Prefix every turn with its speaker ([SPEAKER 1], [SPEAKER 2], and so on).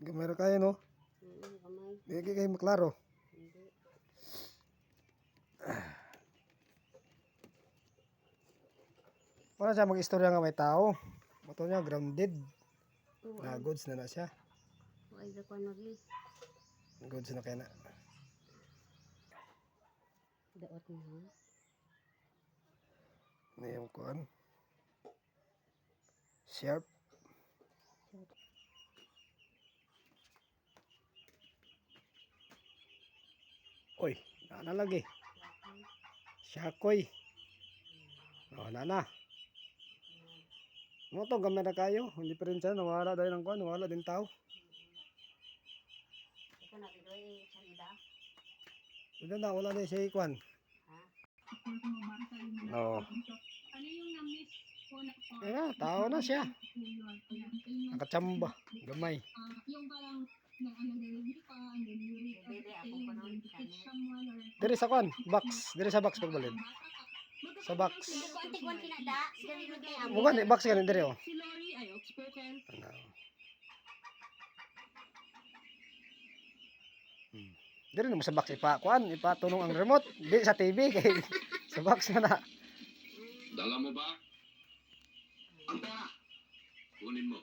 [SPEAKER 1] Gamay ra kayo no.
[SPEAKER 2] Kamay.
[SPEAKER 1] Di kayo maklaro.
[SPEAKER 2] Hindi.
[SPEAKER 1] Wala siya mag-istorya nga may tao. Mato niya grounded.
[SPEAKER 2] Oo.
[SPEAKER 1] Na goods na siya.
[SPEAKER 2] Ay, dako na rin.
[SPEAKER 1] Goods na kaya na.
[SPEAKER 2] Daot na.
[SPEAKER 1] Na yung kuan. Sharp. Oy, na lagi. Syakoy. Oh, na. Mo to gamay na kayo. Hindi pa rin siya nawala dahil ng kuan, nawala din tao.
[SPEAKER 2] Ito na rin ay salida.
[SPEAKER 1] Ito na wala din siya kuan.
[SPEAKER 2] Ha?
[SPEAKER 1] Oo. Ayan, tao na siya. Nakachamba, gamay.
[SPEAKER 3] Yung parang na ano delivery pa, and then you
[SPEAKER 2] Bibili ako pa nun,
[SPEAKER 3] teach someone or
[SPEAKER 1] Diri sa kuan, box. Diri sa box pagbalin. Sa box.
[SPEAKER 2] Antik-antik kinada. Dali rin kay amo.
[SPEAKER 1] Mo gani box gani diri oh.
[SPEAKER 3] si Lori ay outspoken.
[SPEAKER 1] Ano. Diri na mo sa box ipa kuan, ipatunong ang remote. Di sa TV kay sa box na na.
[SPEAKER 4] Dala mo ba? Ang pera. Kunin mo.